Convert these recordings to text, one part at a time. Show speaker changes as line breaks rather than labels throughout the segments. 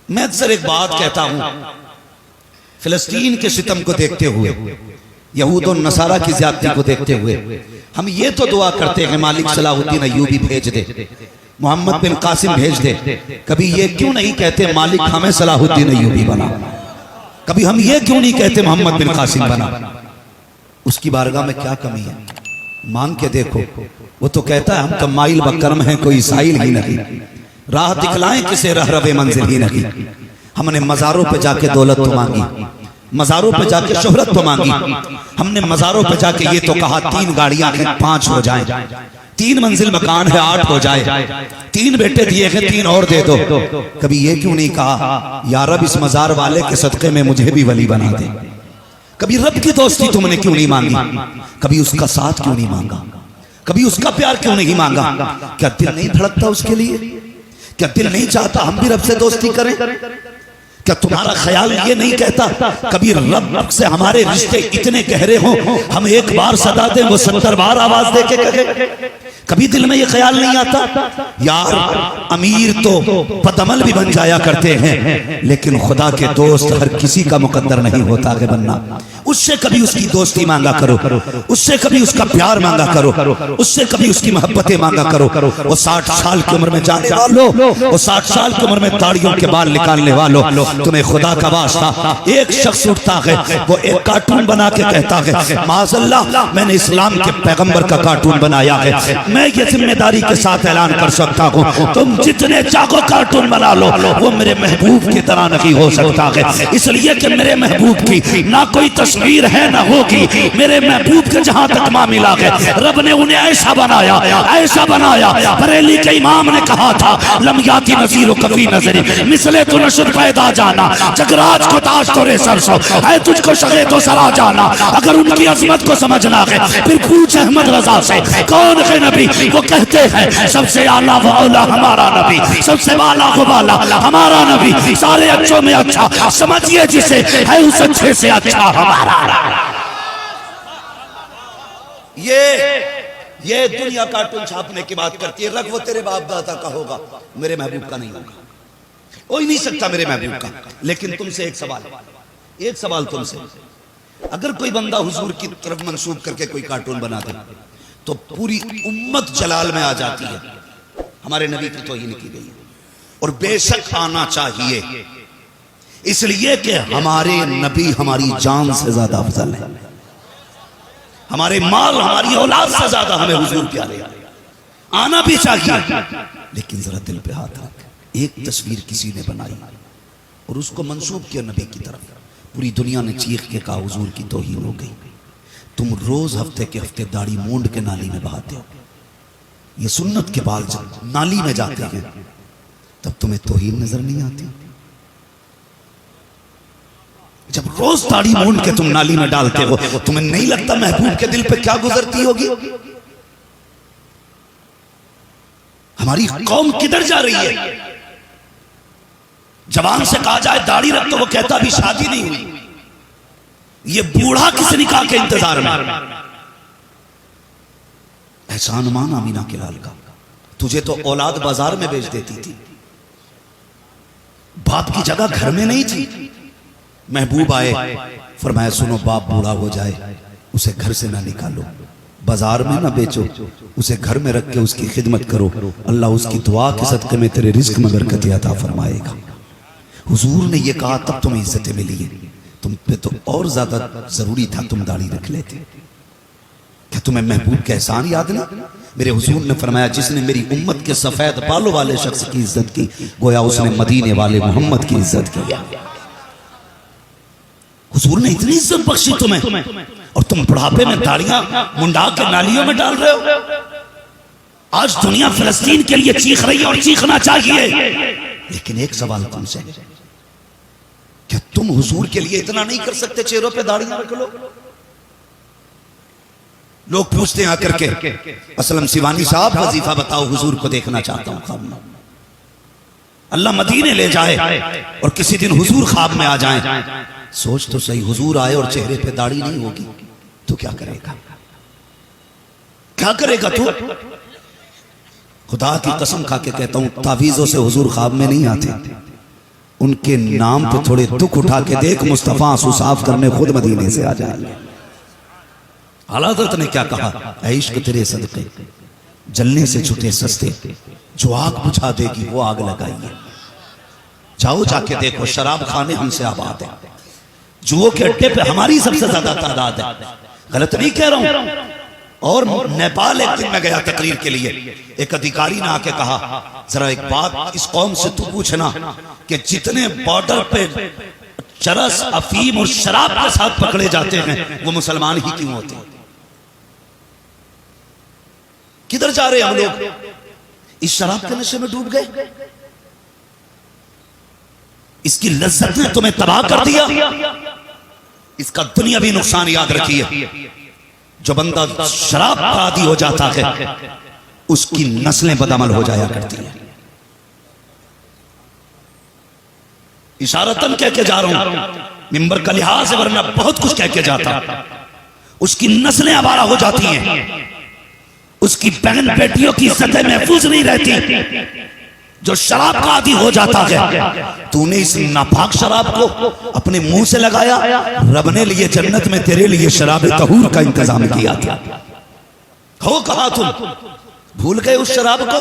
मैं अक्सर एक बात कहता हूं, फिलिस्तीन के सितम को देखते हुए, यहूद और नसारा की ज्यादती को देखते हुए हम ये तो दुआ करते हैं मालिक सलाहुद्दीन अय्यूबी भेज दे, मोहम्मद बिन कासिम भेज दे। कभी ये क्यों नहीं कहते मालिक हमें सलाहुद्दीन अय्यूबी बना? कभी हम ये क्यों नहीं कहते मोहम्मद बिन कासिम बना? उसकी बारगाह में क्या कमी है? मांग के देखो। वो तो कहता है हम कमाइल बकरम हैं, कोई साइल ही नहीं, राह दिखलाएं किसे रह रवे मंजिल ही नहीं। हमने मजारों पे जाके दौलत तो मांगी, मजारों पे जाके शोहरत तो मांगी, हमने मजारों पे जाके ये तो कहा 3 गाड़ियां हैं 5 हो जाएं, 3 मंजिल मकान है 8 हो जाए, 3 बेटे दिए हैं 3 और दे दो। कभी ये क्यों नहीं कहा या रब इस मजार वाले के सदके में मुझे भी वली बना दे? कभी रब की दोस्ती तुमने क्यों नहीं मांगी? कभी उसका साथ क्यों नहीं मांगा? कभी उसका प्यार क्यों नहीं मांगा? क्या दिल नहीं धड़कता उसके लिए? क्या दिल नहीं चाहता हम भी रब से दोस्ती करें? क्या तुम्हारा ख्याल ये नहीं कहता कभी रब से हमारे रिश्ते इतने गहरे हों हम एक बार सदा दें वो 70 बार आवाज दे के कहे? कभी दिल में ये ख्याल नहीं आता? यार अमीर तो बदअमल भी बन जाया करते हैं, लेकिन खुदा के दोस्त हर किसी का मुकद्दर नहीं होता है बनना। उससे कभी उसकी दोस्ती मांगा करो, उससे कभी उसका प्यार मांगा करो, उससे कभी उसकी मोहब्बतें मांगा करो। वो 60 साल की उम्र में जाने वालों, वो 60 साल की उम्र में दाढ़ियों के बाल निकालने वालों, तुम्हें खुदा का वास्ता एक शख्स उठता है, वो एक कार्टून बना के कहता है माज़अल्लाह मैंने इस्लाम के पैगंबर का कार्टून बनाया है। मैं ये जिम्मेदारी के साथ ऐलान कर सकता हूँ तुम जितने चाहो कार्टून बना लो, वो मेरे महबूब की तरह नहीं हो सकता है। इसलिए कि मेरे महबूब की ना कोई तस्वीर है ना होगी। मेरे महबूब के जहां तक मामला है, रब ने उन्हें ऐसा बनाया, ऐसा बनाया। बरेली के इमाम ने कहा था लम्याती नज़ीर कफी नजरी मिसले तो नशर पैदा जाना, जगराज को ताज तोरे सरसो है तुझको शगे तो सरा जाना। अगर उनकी अजमत को समझना है फिर पूछ अहमद रजा से कौन है नबी? वो कहते हैं सबसे आला व औला हमारा नबी, सबसे वाला व वाला हमारा नबी, सारे अच्छों में अच्छा समझिए जिसे है उस अच्छे से अच्छा हमारा। ये दुनिया कार्टून छापने की बात करती है, रख वो तेरे बाप दादा का होगा, मेरे महबूब का नहीं होगा, हो ही नहीं सकता मेरे महबूब का। लेकिन तुमसे एक सवाल तुमसे, अगर कोई बंदा हुजूर की तरफ मंसूब करके कोई कार्टून बना दे तो पूरी उम्मत जलाल में आ जाती है। हमारे नबी की तौहीन की गई और बेशक आना चाहिए, इसलिए कि हमारे नबी हमारी जान से ज्यादा अफजल है, हमारे माल हमारी औलाद से ज्यादा हमें हुजूर प्यारे, आना भी चाहिए। लेकिन जरा दिल पे हाथ रख, एक तस्वीर किसी ने बनाई और उसको मंसूब किया नबी की तरफ, पूरी दुनिया ने चीख के कहा हुजूर की तौहीन हो गई। तुम रोज हफ्ते के हफ्ते दाढ़ी मूंड के नाली में बहाते हो, ये सुन्नत के बाल जब नाली में जाते हैं तब तुम्हें तौहीन नजर नहीं आती? जब रोज दाढ़ी मूंड के तुम नाली में डालते हो तुम्हें नहीं लगता महबूब के दिल पे क्या गुजरती होगी? हमारी कौम किधर जा रही है? जवान से कहा जाए दाढ़ी रख तो वो कहता अभी शादी नहीं हुई। ये बूढ़ा किस निकाह के इंतजार में? एहसान मान अमीना के लाल का, तुझे तो औलाद बाजार में बेच देती थी, बाप की जगह घर में नहीं थी। महबूब आए, फरमाया सुनो बाप बूढ़ा हो जाए उसे घर से ना निकालो, बाजार में ना बेचो, उसे घर में रख के उसकी खिदमत करो, अल्लाह उसकी दुआ के सदके में तेरे रिज्क में बरकत अता फरमाएगा। हुजूर ने ये कहा तब तुम्हें इज्जतें मिली है, तुम पे तो और ज्यादा जरूरी था तुम दाढ़ी रख लेते। क्या तुम्हें महबूब के एहसान याद नहीं? मेरे हुजूर ने फरमाया जिसने मेरी उम्मत के सफेद बालों वाले शख्स की इज्जत की गोया उसने मदीने वाले मोहम्मद की इज्जत की। हुजूर ने इतनी इज्जत बख्शी तुम्हें और तुम बुढ़ापे में दाढ़ियां मुंडा के नालियों में डाल रहे हो। आज दुनिया फिलिस्तीन के लिए चीख रही है और चीखना चाहिए, लेकिन एक सवाल तुमसे, क्या तुम हुजूर के लिए इतना नहीं कर सकते चेहरों पे दाढ़ियां रख लो? लोग पूछते हैं आकर के असलम सिवानी साहब वजीफा बताओ, हुजूर को देखना चाहता हूं ख्वाब में। अल्लाह मदीने ले जाए और किसी दिन हुजूर ख्वाब में आ जाएं, सोच तो सही, हुजूर आए और चेहरे पे दाढ़ी नहीं होगी तो क्या करेगा? क्या करेगा तू? खुदा की कसम खा के कहता हूं तावीजों से हुजूर ख्वाब में नहीं आते, उनके नाम पे थोड़े दुख उठा के देख, मुस्तफा आंसू साफ करने खुद मदीने से आ जाएंगे। आला हज़रत ने क्या कहा, ऐ इश्क तेरे सदके जलने से छूटे सस्ते, जो आग बुझा देगी वो आग लगाइए। जाओ जाके देखो, शराब खाने हमसे आबाद है, जुओ के अड्डे पे हमारी सबसे ज्यादा तादाद है। गलत नहीं कह रहा हूं। और नेपाल एक दिन में गया तकरीर के लिए, एक अधिकारी ने आके कहा, जरा एक बात इस कौम से तू पूछना कि जितने बॉर्डर पे चरस, अफीम और शराब के साथ पकड़े जाते हैं वो मुसलमान ही क्यों होते हैं? किधर जा रहे हैं हम लोग? इस शराब के नशे में डूब गए। इसकी लज्जत ने तुम्हें तबाह कर दिया। इसका दुनियावी नुकसान याद रखिए। जो बंदा शराब का आदी हो जाता है उसकी नस्लें बदअमल हो जाया करती हैं। इशारतन कह के जा रहा हूं, मिंबर का लिहाज है, वरना बहुत कुछ कह के जाता। उसकी नस्लें आवारा हो जाती हैं, उसकी बहन बेटियों की इज्जतें महफूज नहीं रहती। जो शराब का आदी हो जाता है, तूने इस नापाक शराब को अपने मुंह से लगाया, रब ने लिए जन्नत में तेरे लिए शराब तहूर का इंतजाम किया था। हो कहा तुम भूल गए उस शराब को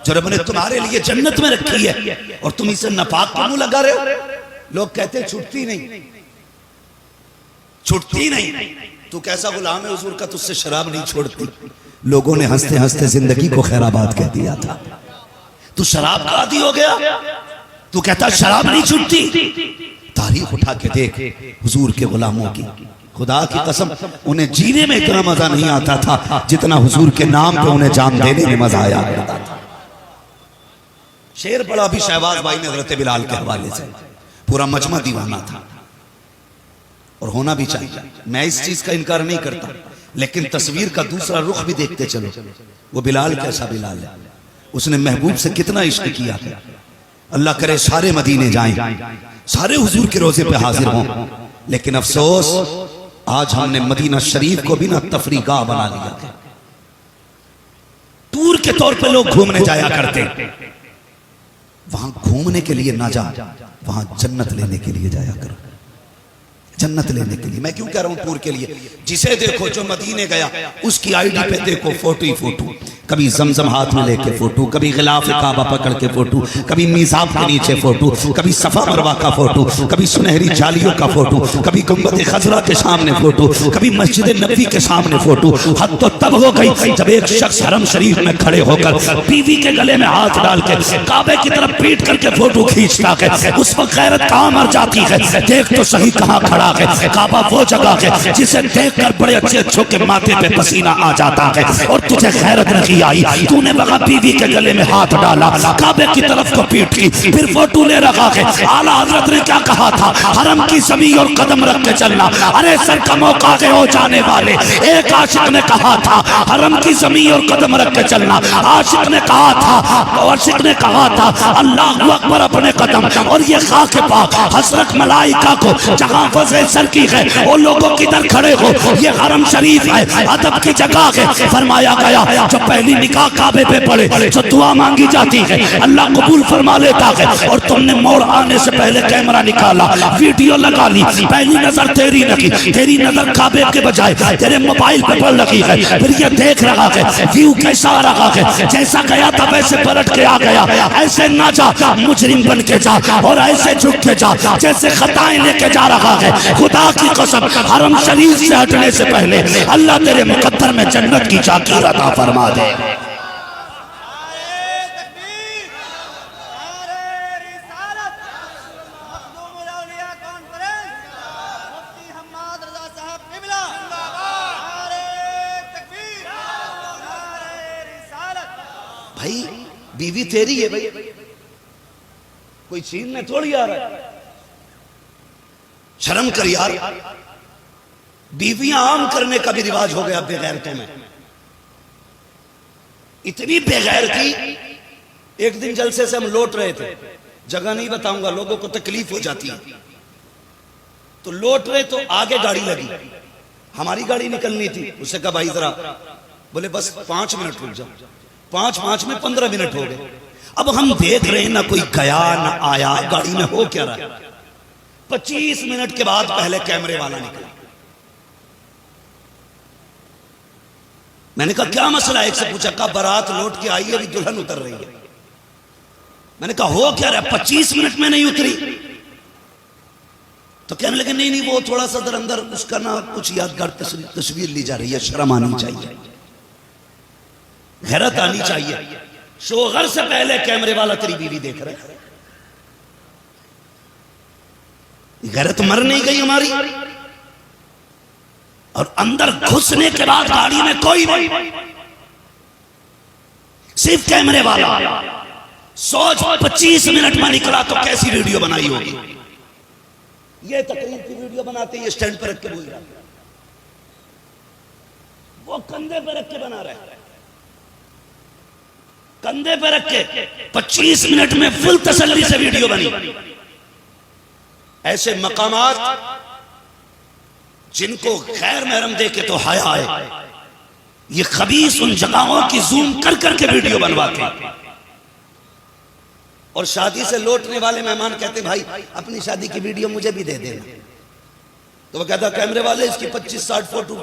जो रब ने तुम्हारे लिए जन्नत में रखी है, और तुम इसे नापाक के मुंह लगा रहे हो। लोग कहते छूटती नहीं, छूटती नहीं। तू कैसा गुलाम है हुजूर का, तुझसे शराब नहीं छोड़ती। लोगों ने हंसते हंसते जिंदगी को खैराबाद कह दिया था। तू शराब का आदी हो गया, तू कहता शराब नहीं छूटती। तारीख उठा के देख हुजूर के गुलामों की, खुदा की कसम उन्हें जीने में इतना मजा नहीं आता था जितना हुजूर के नाम पे उन्हें जान देने में मजा आया करता था। शेर पढ़ा भी शहबाज भाई ने हज़रत बिलाल के हवाले से, पूरा मजमा दीवाना था, और होना भी चाहिए। मैं इस चीज का इनकार नहीं करता, लेकिन तस्वीर का दूसरा रुख भी देखते चलो। वो बिलाल कैसा बिलाल है, उसने महबूब से कितना इश्क किया है। अल्लाह करे सारे मदीने जाएं, सारे हुजूर के रोजे पे हाजिर हों। लेकिन अफसोस आज हमने मदीना शरीफ को भी ना तफरीगाह बना लिया है। टूर के तौर पे लोग घूमने जाया करते, वहां घूमने के लिए ना जा, वहां जन्नत लेने के लिए जाया करो। जन्नत लेने के लिए। मैं क्यों कह रहा हूं टूर के लिए? जिसे देखो जो मदीने गया उसकी आईडी पे देखो फोटो ही फोटो, कभी जमजम हाथ में लेके फोटो, कभी गिलाफ काबा पकड़ के फोटो, कभी मीज़ाब के नीचे फोटो, कभी सफा मरवा का फोटो, कभी सुनहरी जालियों का फोटो, कभी गुंबद खजरा के सामने फोटो, कभी मस्जिद नबी के सामने फोटो। हद तो तब हो गई जब एक शख्स हरम शरीफ में खड़े होकर बीवी के गले में हाथ डाल के काबे की तरफ पीट करके फोटो खींचता है। उस वक्त गैरत कहां मर जाती है? देख तो सही कहां खड़ा है। काबा वो जगह है जिसे देखकर बड़े अच्छे अच्छों के माथे पे पसीना आ जाता है, और तुझे गैरत नहीं आई। तूने बगा बीवी के गले में हाथ डाला, काबे की तरफ को पीट की, फिर फोटो ले रखा है। आला हजरत ने क्या कहा था? हरम की ज़मीन और कदम रख के चलना। अरे सर का मौका के हो जाने वाले, एक आशिक ने कहा था हरम की ज़मीन और कदम रख के चलना। आशिक ने कहा था, आशिक ने कहा था अल्लाहु अकबर अपने कदम, और ये खाक पाक हसरत मलाइका को जहां वज़े सर की है वो लोगों किधर खड़े हो, ये हरम शरीफ है, अदब की जगह है। फरमाया गया जो पहली निकाह काबे पे पड़े, जो दुआ मांगी जाती है अल्लाह कबूल फरमा लेता है। और तुमने मोड़ आने से पहले कैमरा निकाला, वीडियो लगा ली, पहली नजर तेरी लगी, तेरी नजर काबे के बजाय तेरे मोबाइल पे पड़ लगी है। फिर ये देख रहा है व्यू कैसा आ रहा है, जैसा गया था वैसे पलट के आ गया। ऐसे ना जा मुजरिम बन के जा, और ऐसे झुक के जा जैसे खताएं लेके जा रहा है। खुदा की कसम हरम शरीफ से हटने से पहले अल्लाह तेरे मुकद्दर में जन्नत की चाकी अता फरमा दे। भाई बीवी तेरी है भाई, कोई चीन में थोड़ी आ रहा है। शर्म कर यार, बीवियां आम करने का भी रिवाज हो गया बेगैरतों में। इतनी बेगैर थी, एक दिन जलसे से हम लौट रहे थे, जगह नहीं बताऊंगा, लोगों को तकलीफ हो जाती है, तो लौट रहे तो आगे गाड़ी लगी, हमारी गाड़ी निकलनी थी। उससे कहा भाई जरा, बोले बस 5 मिनट रुक जाओ। 5 में 15 मिनट हो गए। अब हम देख रहे हैं ना कोई गया ना आया, गाड़ी में हो क्या रहा है। 25 मिनट के बाद पहले कैमरे वाला निकला। मैंने कहा क्या मसला है, एक से पूछा, कहा बारात लौट के आई है, अभी दुल्हन उतर रही है। मैंने कहा हो क्या रहा है, 25 मिनट में नहीं उतरी। तो कहने लगे नहीं नहीं वो थोड़ा सा अंदर उसका ना कुछ यादगार तस्वीर ली जा रही है, शर्म आनी चाहिए, हैरत आनी चाहिए। शोहर से पहले कैमरे वाला तेरी बीवी देख रहे, गैरत मर नहीं गई हमारी। और अंदर घुसने के बाद गाड़ी में कोई नहीं, सिर्फ कैमरे वाला। सोच 25 मिनट में निकला तो कैसी वीडियो बनाई होगी। ये तकरीब की वीडियो बनाते ये स्टैंड पर रख के बोल रहा, वो कंधे पर रख के बना रहा है, कंधे पर रख के 25 मिनट में फुल तसल्ली से वीडियो बनी। ऐसे मकामात जिनको गैर महरम देखे तो हाय हाय, ये खबीस उन जगहों की जूम कर करके वीडियो बनवाते। और शादी से लौटने वाले मेहमान कहते भाई अपनी शादी की वीडियो मुझे भी दे देना। तो वो कहता कैमरे वाले इसकी 25-60 फोटो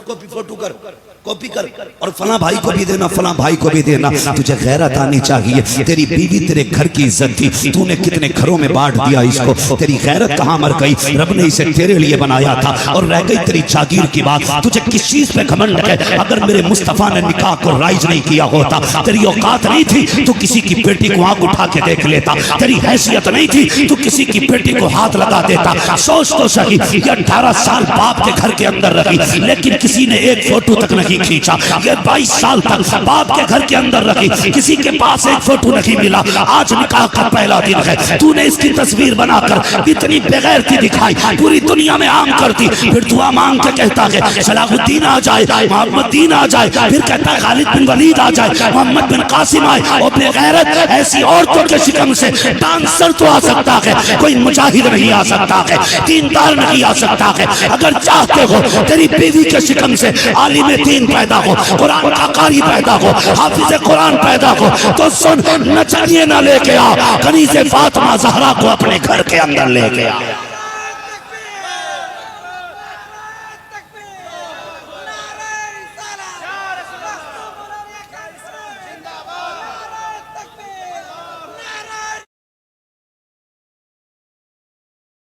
कॉपी कर और फला भाई को भी देना, फला भाई को भी देना। तुझे गैरत आनी चाहिए, तेरी बीवी तेरे घर की इज्जत थी, तूने कितने घरों में बांट दिया इसको, तेरी गैरत कहाँ मर गई। रब ने इसे तेरे लिए बनाया था और रह गई तेरी जागीर की बात। तुझे किस चीज पे घमंड है, अगर मेरे मुस्तफा ने निकाह को राइज नहीं किया होता, तेरी औकात नहीं थी तो किसी की बेटी को आंख उठा के देख लेता, तेरी हैसियत नहीं थी तो किसी की बेटी को हाथ लगा देता। सोच तो सही, ये 18 साल बाप के घर के अंदर रखी लेकिन किसी ने एक फोटो तक नहीं खींचा। ये 22 साल तक बाप के घर के अंदर रखी, किसी के पास एक फोटो नहीं मिला। आज निकाह का पहला दिन है, तूने इसकी तस्वीर बनाकर इतनी बेगैरती दिखाई, पूरी दुनिया में आम कर दी। फिर दुआ मांग के कहता है सलाहुद्दीन आ जाए, मोहम्मद दीन आ जाए, फिर कहता है खालिद बिन वलीद आ जाए, मोहम्मद बिन कासिम आए। और बेगैरत ऐसी औरतों के शिकम से डांसर तो आ सकता है, कोई मुजाहिद नहीं आ सकता है, दीनदार नहीं आ सकता है। अगर चाहते हो तेरी बीवी के शिकम से आलिम दीन पैदा हो, कुरान का कारी पैदा हो, हाफिज कुरान पैदा हो, तो सुन नचनिए ना लेके आ, कनीज़े फातिमा ज़हरा को अपने घर के अंदर लेके आ।